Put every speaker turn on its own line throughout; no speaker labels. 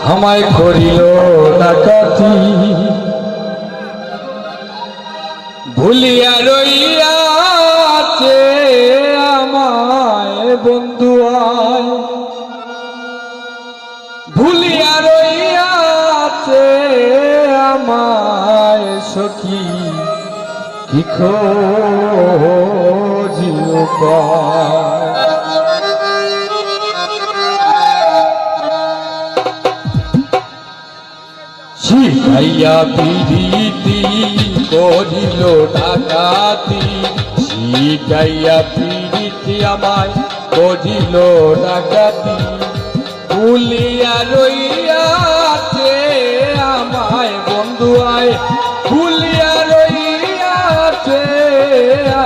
আমায় করিল ডাকাতি ভুলিয়া রইয়াছে আমায় বন্ধু আয় ভুলিয়া রইয়াছে আমায় সখী কি খোঁজিও পায় শিখাইয়া পিরিতি করিল ডাকাতি শিখাইয়া পিরিতি আমায় করিল ডাকাতি ভুলিয়া রইয়াছে আমায় বন্ধু আয় ভুলিয়া রইয়াছে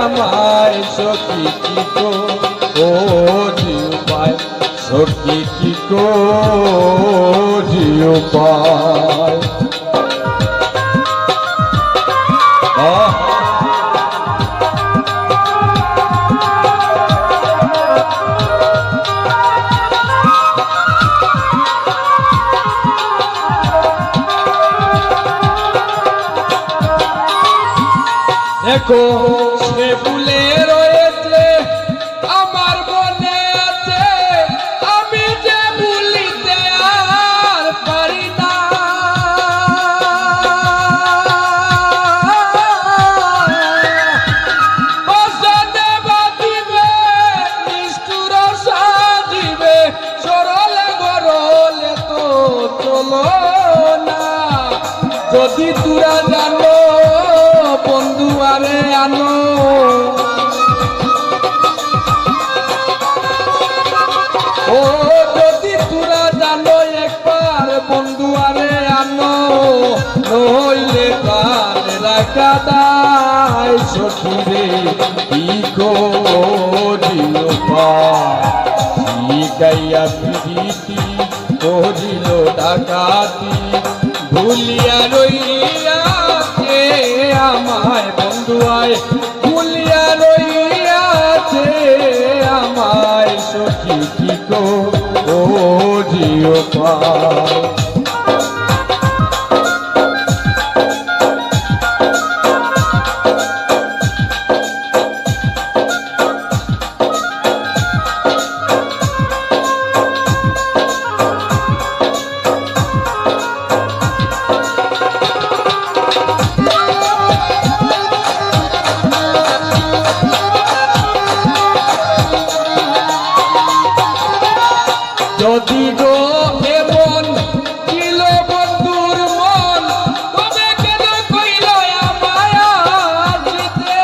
আমায় সখী কি খোঁজিও পায় সখী কি খোঁজিও পায় দেখো সে ভুলে রয়েছে আমার মনে আছে আমি যে ভুলিতে আর পারি না বসতে বাঁধিবে নিষ্ঠুর সাজিবে সরলে গরলে তো চলো না যদি তোরা জানো বন্ধু আরে আনো ও যদি তোরা জানো একবার বন্ধু আরে আনো নইলে কাল রাখা দায় সখীরে কি করিল পায় শিখাইয়া প্রীতি করিল ডাকাতি ভুলিয়া রইয়াছে আমায় বন্ধু আয় ভুলিয়া রইয়াছে আমায় সখী কি করিও পায় যদি গো এমন ছিল বন্ধুর মন তবে কেন কইল আমায় আসিতে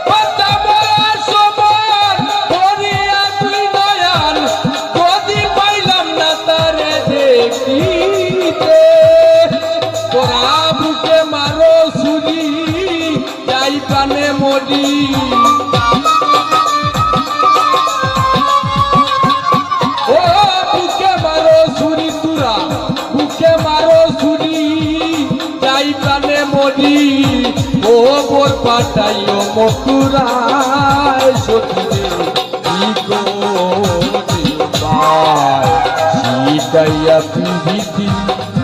কথা বলার সময় করিয়া তুই নয়ন যদি পাইলাম না তারে দেখিতে তোরা বুকে মারো ছুরি যাই প্রাণে মরি ও বুকে মারো ছুরি তুরা বুকে মারো ছুরি যাই প্রাণে মরি ও বোর পাঠাইও মথুরায় সতীরে কি করিও পায় শিখাইয়া প্রীতি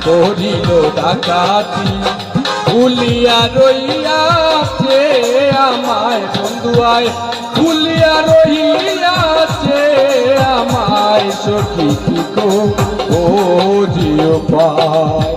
করিল ডাকাতি ভুলিয়া রইয়াছে আমায় বন্ধু আয় ভুলিয়া রইয়াছে আমায় সখী কি করিও পায়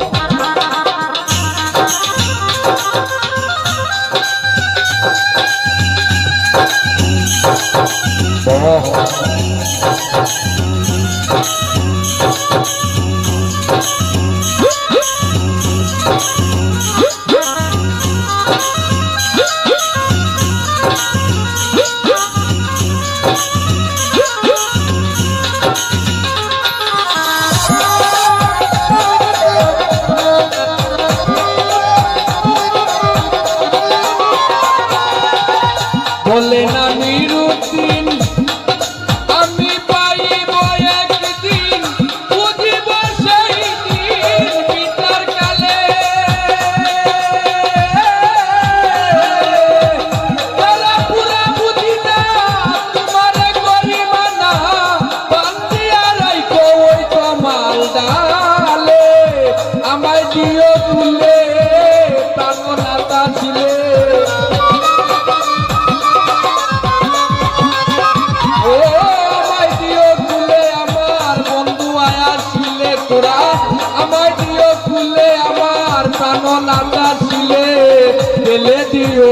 বলে না নিরুদ্দিন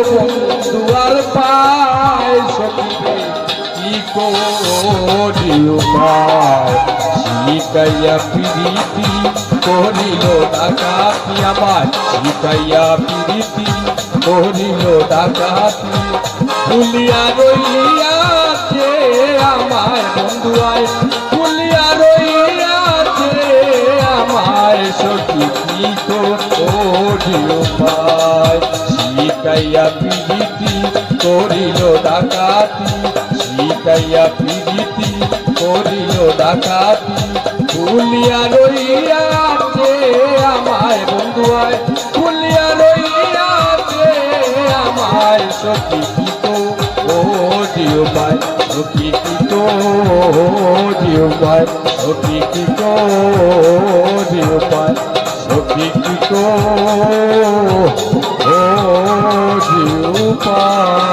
বন্ধু আর পায় সখিরে কি করি উপায় শিকাইয়া প্রীতি করিল ডাকাতি আমার শিকাইয়া প্রীতি করিল ডাকাতি ভুলিয়া রইয়াছে আমার বন্ধু আয় ভুলিয়া রইয়াছে আমার সখী কি করি উপায় শিকাইয়া প্রীতি করিল ডাকাতি শিকাইয়া প্রীতি করিল ডাকাতি ভুলিয়া রইয়াছে আমায় বন্ধু আয় ভুলিয়া রইয়াছে আমায় সখী কি করি উপায় সখী কি করি উপায় সখী কি করি উপায় সখী কি করি উপায়